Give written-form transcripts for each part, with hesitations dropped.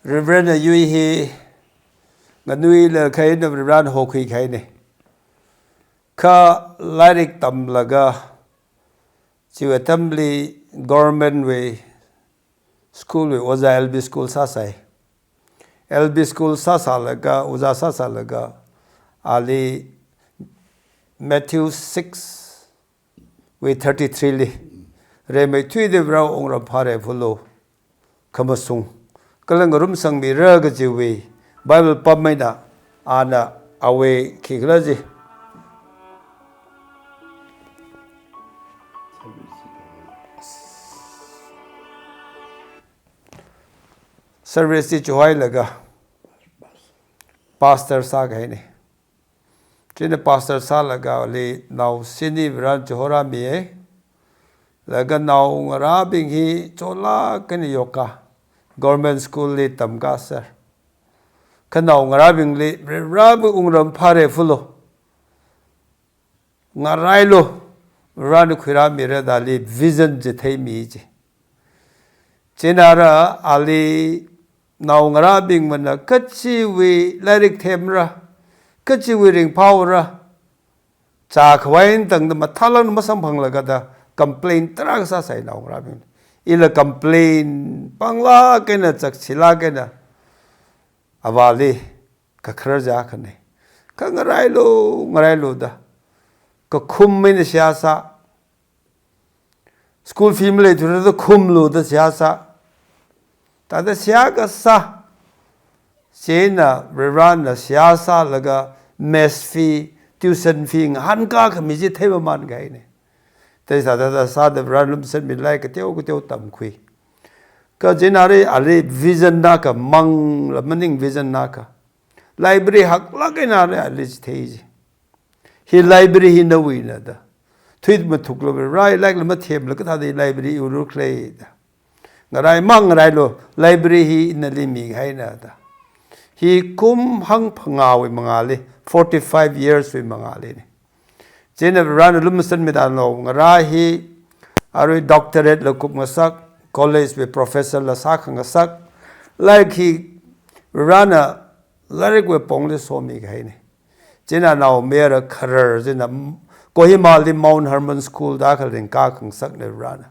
Reverend Yui he nganui le khai na Reverend ho khui khai ne kha lairik tam laga chiu assembly government we school we oza LB school sa sai LB school sa laga oza sa laga ali Matthew 6 we 33 li re mai thui de bra ong ra phare phulo khamasung kalang rum sang mi ra ga jiwi Bible pamaina ana awe khigraji service joy laga pastor sa gai ne trine pastor sa laga le now sini bran johora mi laga now ngarabing hi chola kan yoka government school le tamga sir kanau ngarabing le rab ungram phare fulo ngarailo ran khira mire dali vision je thei mi je chenara ali now ngarabing mana kachi we larik themra kachi we ring power cha khwain tang da mathalang masam phanglaga da complain trang sa sai now ngarabing ila complain pangla kena chakchila kena awali ka khraja khane ka ngarailo da ka khum min siyasa school family thura da khumlo da siyasa ta da siyaga sa sena rerana siyasa laga mess fee tuition fee han ka khami ji theba man gai ne tai sa da sa da ranum sen mi lai ka teo tam khui ka jenare ale vision na ka mang la maning vision na ka library hak la ke na re ale thei ji hi library hi no wi na da thuit ma thuk lo rai like la ma them la ka tha de library u ru klei da ngarai mang rai lo library hi in li mi hai na da hi kum hang phangawi mangali 45 years we mangali ne jena ran lumsan me da no ngara hi aroi doctorate la kup ngasak college with professor la sak ngasak like he rana larik we pongle so mi gai ne jena now mera kharar jena kohima li mount hermon school da khalin ka khangsak ne rana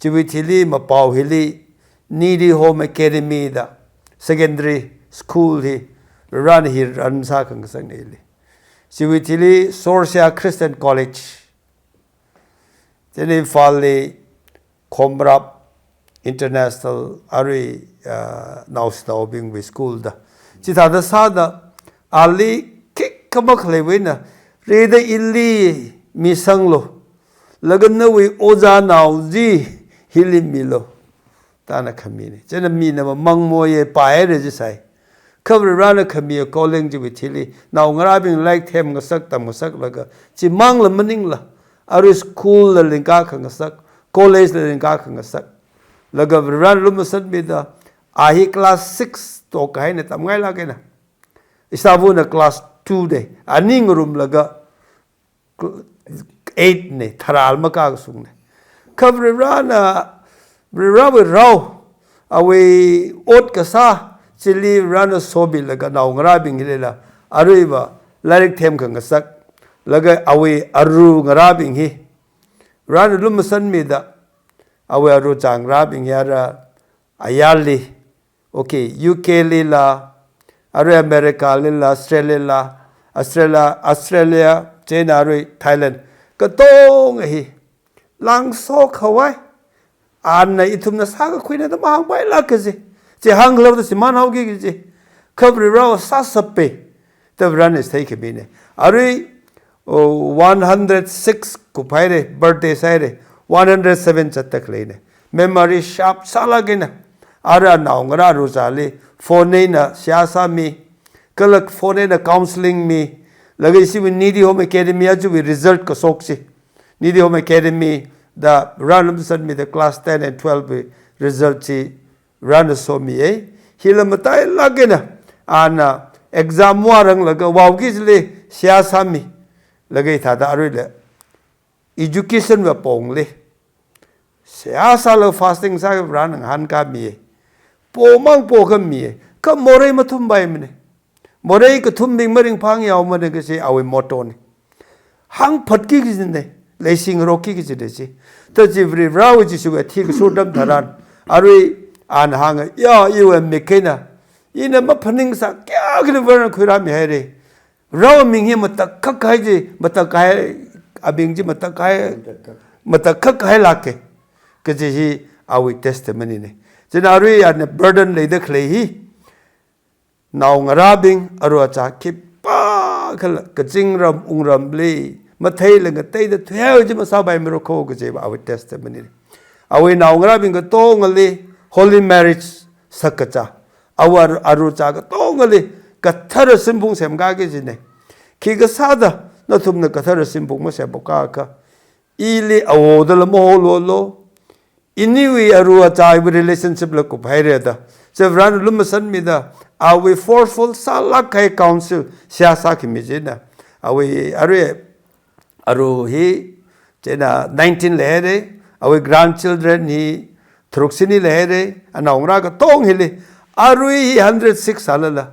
chiwithili ma pau hili needy home academy da secondary school hi run hi ran sa khangsak ne li chiwithili SORCHIA Christian College jeni fali Komrap International Ari now being with school da chita da sada ali kik kamak lewina reda illi misanglo lagan we oza now ji hili milo tana khamini chena mina mangmoye pae re jisai cover rana khamia calling ji with hili now ngarabing like them ngasak tam ngasak laga chi mangla maningla ari school la linka khangasak college le ring ka khangsak laga ran lum sat mi da ahi class 6 to kai ne tam ngai la ke na isabu na class 2 de aning room laga 8 ne tharal ma ka sung ne khavre rana raw awe ot ka sa chili rana sobi laga naw ngarabing hilela aruiba larik them khangsak laga awe aru ngarabing hi rana lum san mi da awe aru chang rabing yara ayali okay UK lila aru America lila Australia China aru Thailand ka tong hi lang so khawai an na ithum na sa ka khuina da ma bai la ka ji che hang lo da siman hau gi ji khabri raw sa sappe the run is take me ne aru 106 kupaire birthday sare 107 chatak leine memory sharp salagina ara now ngara ruzali phone na siasa mi kalak phone na counseling mi lagi si needy home academy aju we result ka soksi needy home academy the random sent me the class 10 and 12 result chi run so mi hilamatai lagina ana exam warang laga wawgi le siasa mi lagai tha da arile education wa pong le siasa lo fasting sa ran han ka mi po mang po ka mi ka moray matumbay mene moray ka tumbing maring pang yaw mene kasi awi moto ni hang patki kisinde leising roki kisinde si ta jivri raw ji suga thik sudam dharan arui an hang ya you and mekena ina ma phaning sa kya kile ver khura mi hai raw ming hi mata khak hai ji mata kai abing ji mata khak hai lake ke ji hi awi testimony ne jinarui an burden le de khle hi now ngarabing aru cha ki pa khal ka jingram ungram le mathai le ga tai de theu ji ma sa bai mi ro kho ke je awi testimony awi now ngarabing ga to ngali holy marriage sakacha awar aru cha ga to ngali kathar simbung sem ga ge ji ne ki ga sada Nathum na kathar simbung ma se boka ka ili awodal mo lo Iniwi arua chai relationship la ku bhaire da sevran lumasan mi da awi forceful salak kai council siasa ki mi jena awi aru hi jena 19 lehere awi grandchildren hi thruksini lehere anaungra ka tong hili aru hi 106 salala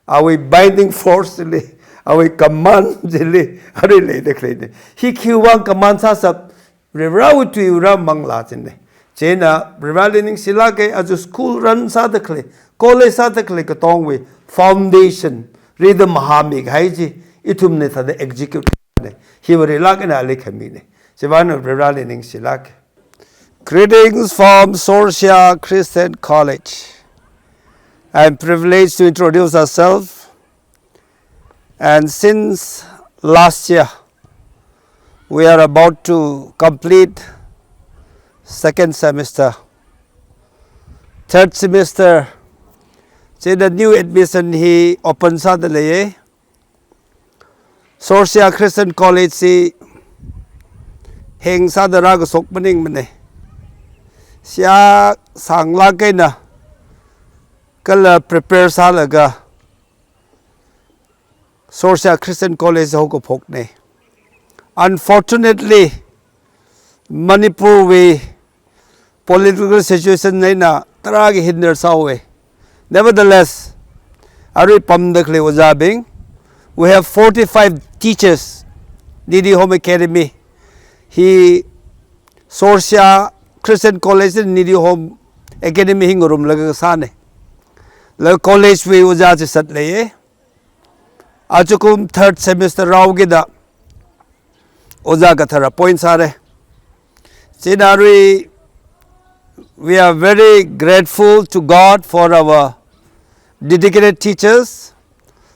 awi binding force li awi command jili aru le de krede hi khiwang command sa sab rirawu tu ura mangla jene Chena, prevailing silake as a school run sadakle, college sadakle katongwe, foundation, read the Mahamik, Haiji, itum neta the execute. He were relak and alikamine. Savannah prevailing silake. Greetings from SORCHIA Christian College. I am privileged to introduce ourselves. And since last year, we are about to complete second semester, third semester. Say the new admission he open sa dalei. SORCHIA Christian College si heng sa dara ga sok maning mane. Siya sang lagay na kala prepare sa laga SORCHIA Christian College ho ko phok ne. Unfortunately, Manipur we political situation na taragi hinder sawe. Nevertheless, ari pamdakle wajabing, we have 45 teachers. Didi Home Academy. He SORCHIA Christian College Nidi Home Academy hingurum lagasane. La college we wajaji satleye. Achukum third semester raugida. Ozagatara points are. Sinari, we are very grateful to God for our dedicated teachers.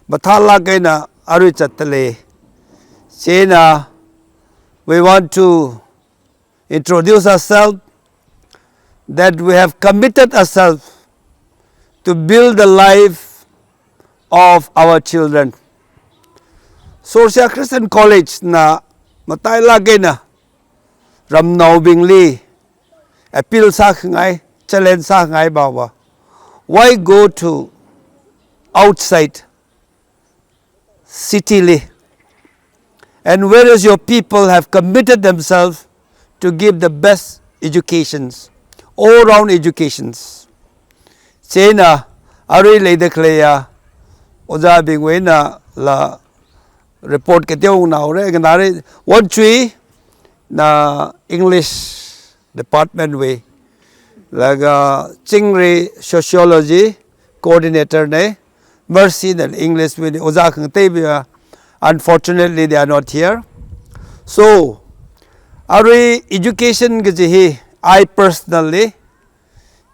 Bathala gaina aru chatale. Sina, we want to introduce ourselves that we have committed ourselves to build the life of our children. SORCHIA Christian College na mataila gaina. Ramnawbing li appeal sa ngai challenge sa ngai bawa. Why go to outside city li? And whereas your people have committed themselves to give the best educations, all round educations. Chena ari le dekleya oja bingwe na la report ke teu na ore ganare one tree na English department way laga chingre sociology coordinator ne mercy and English with oja khang tebia. Unfortunately they are not here. So ari education gaji I personally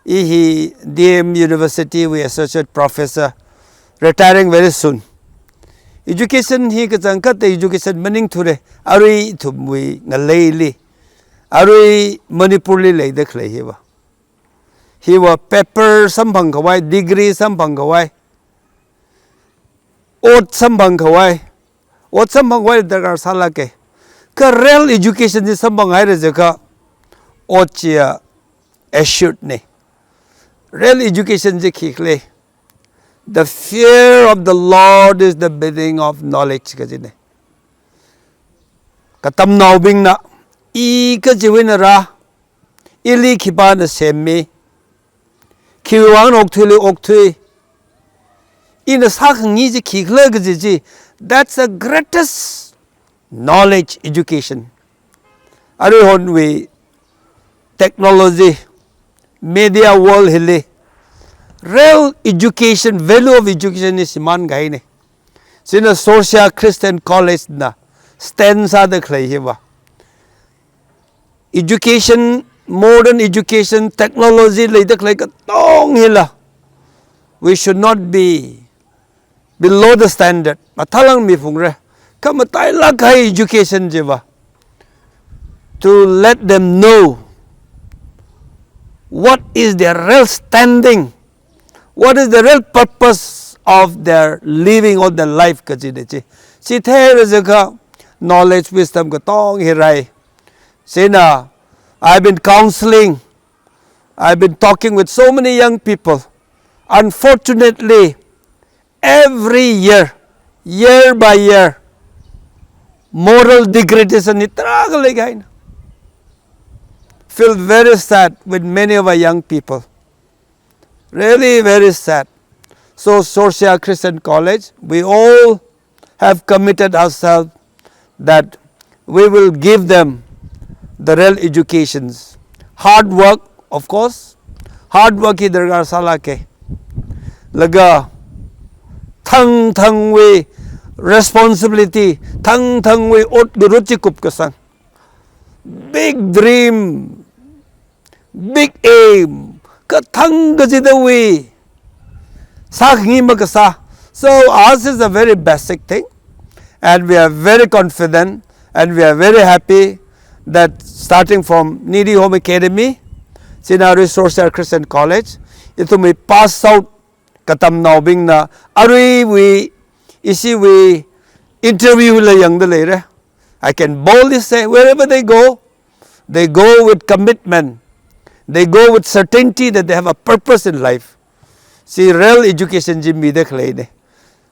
DM University we associate professor retiring very soon. Education hi ka changkat education meaning thure ari thumwi ngalei li ari Manipur li lei dekhlei hiwa hiwa paper sambang khawai degree sambang khawai ot sambang khawai ot sambang wai dakar salake ka real education ni sambang hai re jaka ochia assured ne real education je khikle. The fear of the Lord is the beginning of knowledge. Katam naubing na I ka jiwin ra ili kipa na semi wuivang ok thui in a sak ngi ji khi khle ge ji that's the greatest knowledge education are hon we technology media world hile real education value of education is man gai ne sina SORCHIA Christian college na stand sa de khlei hi wa education modern education technology le de khlei ka tong hila we should not be below the standard mathalang mi phungre kam tai la khai education jewa to let them know what is their real standing, what is the real purpose of their living or their life ka ji de chi si the jaka knowledge wisdom ka tong hirai sina I've been counseling, I've been talking with so many young people. Unfortunately, every year by year, moral degradation is tragic. Feel very sad with many of our young people. Really very sad. So SORCHIA Christian College, we all have committed ourselves that we will give them the real educations. Hard work, of course. Hard work is the salak. Laga thang we responsibility, thang we ot guruchi kup kasang. Big dream, big aim, ka thang gajida we. Sak ngi makasa. So ours is a very basic thing, and we are very confident, and we are very happy that starting from Needy Home Academy, Sinari SORCHIA Christian College, ito may pass out katomtheilak na we ishiwui interview la yang dalei. I can boldly say wherever they go with commitment, they go with certainty that they have a purpose in life. See, real education jimmi de khalei.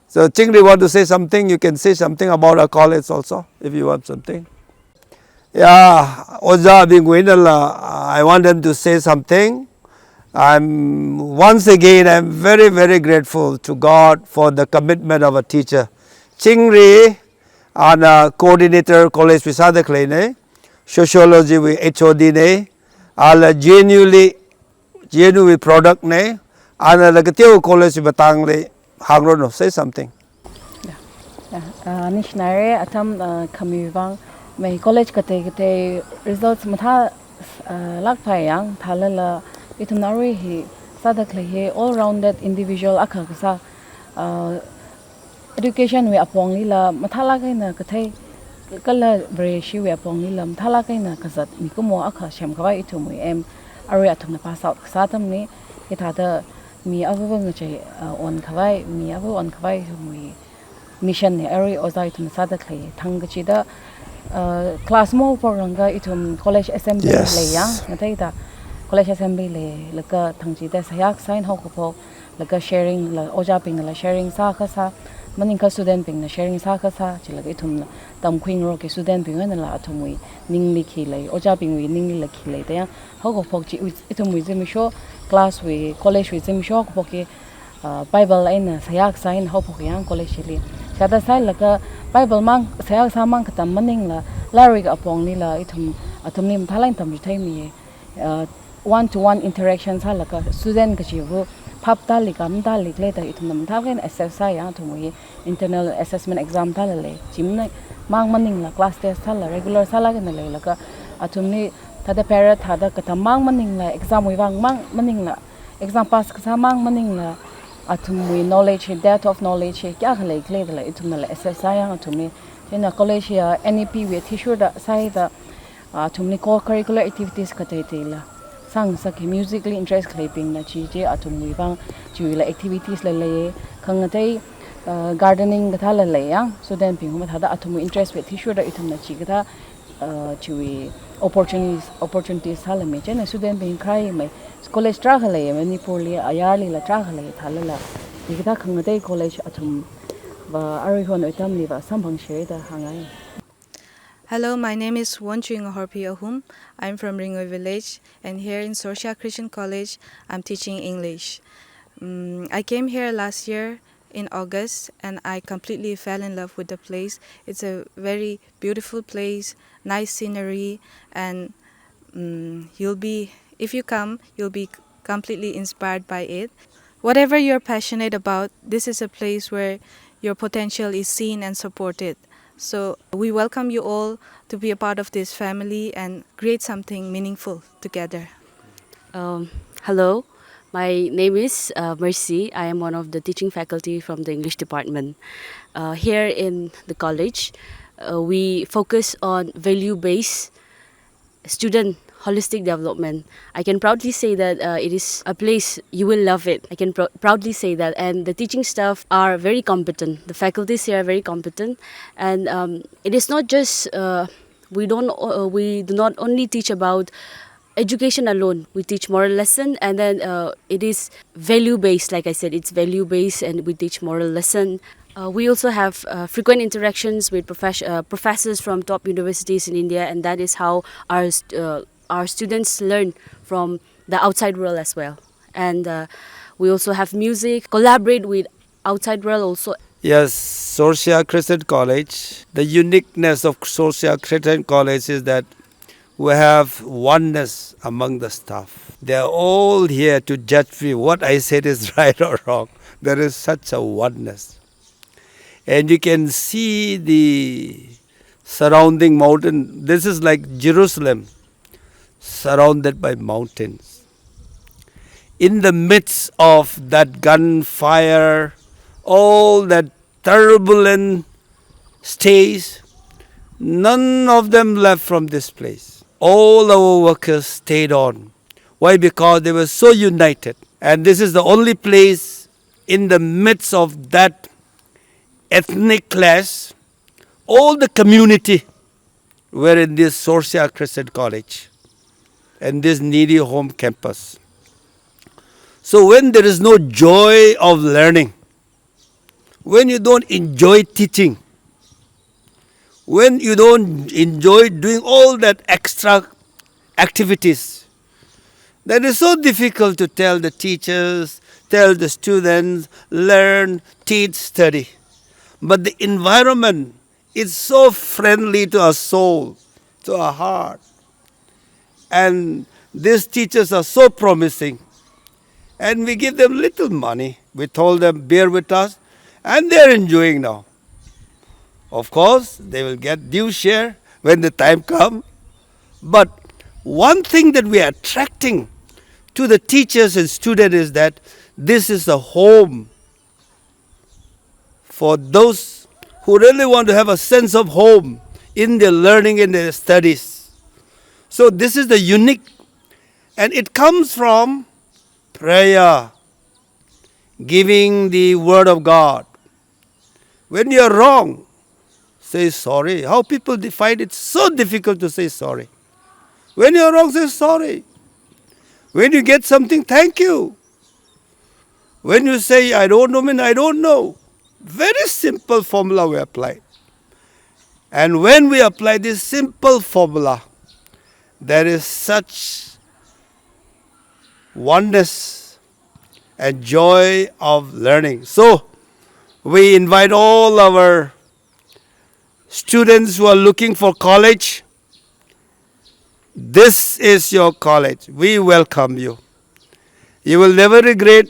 So Chingri want to say something, you can say something about our college also if you want something. Yeah, Oja Bingwinala, I want them to say something. Once again, I'm very, very grateful to God for the commitment of a teacher. Chingri, and coordinator college Visada Khalei, sociology with HOD ne, ala genuine product ne, and lagatio college batang le hangro say something. Nishnare atam kamivang. My college kate results matha lak phayang thalala itumnari hi sadakhle he all rounded individual akha education we apong lila mathala kaina kathai kala breshi we apong lila mathala kaina kasat mikumo akha shamkhawai itumui em ari atumna pass out satam ni ithada mi avawang che on khawai mi avu on khawai mui mission ne ari ozai tum sadakhle thangchida class mo poranga itum college assembly le yang natai ta college assembly le laka thangchi da sayak sign ho ko laka sharing la oja ping la sharing sa kha sa maning ka student ping na sharing sa kha sa chila itum tam khwing ro ke student ping na la athumui ning li khi le oja ping wi ning li khi le ta ho ko phok chi itum wi jemi sho class we college we jemi sho ko ke bible aina sayak sign ho phok yang college li kada sai laka Bible mang sayak samang katam maning la larig apong ni la itum atum nim thalain tam thai mi one to one interactions halaka student kachivu phap tali kam tali le ta itum nam thagen SSI ya thumui internal assessment exam thalale chimna mang maning la class test thala regular sala gen le laka atum ni thada para thada katam mang maning la exam wuivang mang maning la exam pass ka mang maning la atumui knowledge depth of knowledge kya khalei khle la itumna la SSI yang atumni in college ya NEP we tissue da sai da atumni co curricular activities kate la sang sak musically interest clapping na chi je atumui bang chi la activities la le khangatai gardening ga thala le yang student ping ma thada atumui interest we tissue da itumna chi ga chi opportunities hala me chen student ping khai mai college tra khalei manipur li ayarli la tra khalei thalala digita khangatai college atum ba ari hon oitam li ba sambang she da hangai Hello, my name is Wonching Ahum. I'm from Ringway Village, and here in SORCHIA Christian College, I'm teaching English. I came here last year in August, and I completely fell in love with the place. It's a very beautiful place, nice scenery, and if you come, you'll be completely inspired by it. Whatever you're passionate about, this is a place where your potential is seen and supported. So we welcome you all to be a part of this family and create something meaningful together. Um, Hello, my name is Mercy. I am one of the teaching faculty from the English department. Here in the college, we focus on value-based student holistic development. I can proudly say that it is a place you will love it. I can proudly say that, and the teaching staff are very competent. The faculties here are very competent, and it is not just we do not only teach about education alone. We teach moral lesson, and then it is value based. Like I said, it's value based, and we teach moral lesson. We also have frequent interactions with professors from top universities in India, and that is how our students learn from the outside world as well. And we also have music, collaborate with outside world also. Yes, SORCHIA Christian College. The uniqueness of SORCHIA Christian College is that we have oneness among the staff. They are all here to judge me what I said is right or wrong. There is such a oneness. And you can see the surrounding mountain. This is like Jerusalem, surrounded by mountains. In the midst of that gunfire, all that turbulent stage, none of them left from this place. All our workers stayed on. Why? Because they were so united. And this is the only place in the midst of that ethnic clash, all the community were in this SORCHIA Christian College and this needy home campus. So when there is no joy of learning, when you don't enjoy teaching, when you don't enjoy doing all that extra activities, that is so difficult to tell the teachers, tell the students, learn, teach, study. But the environment is so friendly to our soul, to our heart. And these teachers are so promising. And we give them little money. We told them, bear with us. And they're enjoying now. Of course, they will get due share when the time comes. But one thing that we are attracting to the teachers and students is that this is a home for those who really want to have a sense of home in their learning and their studies. So this is the unique, and it comes from prayer, giving the word of God. When you are wrong, say sorry. How people find it so difficult to say sorry. When you are wrong, say sorry. When you get something, thank you. When you say, I don't know, mean I don't know. Very simple formula we apply. And when we apply this simple formula, there is such oneness and joy of learning. So, we invite all our students who are looking for college. This is your college. We welcome you. You will never regret.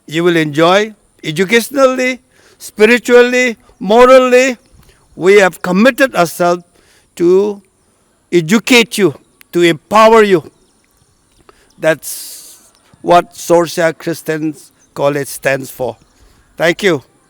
You will enjoy educationally, spiritually, morally. We have committed ourselves to educate you, to empower you. That's what SORCHIA Christian College stands for. Thank you.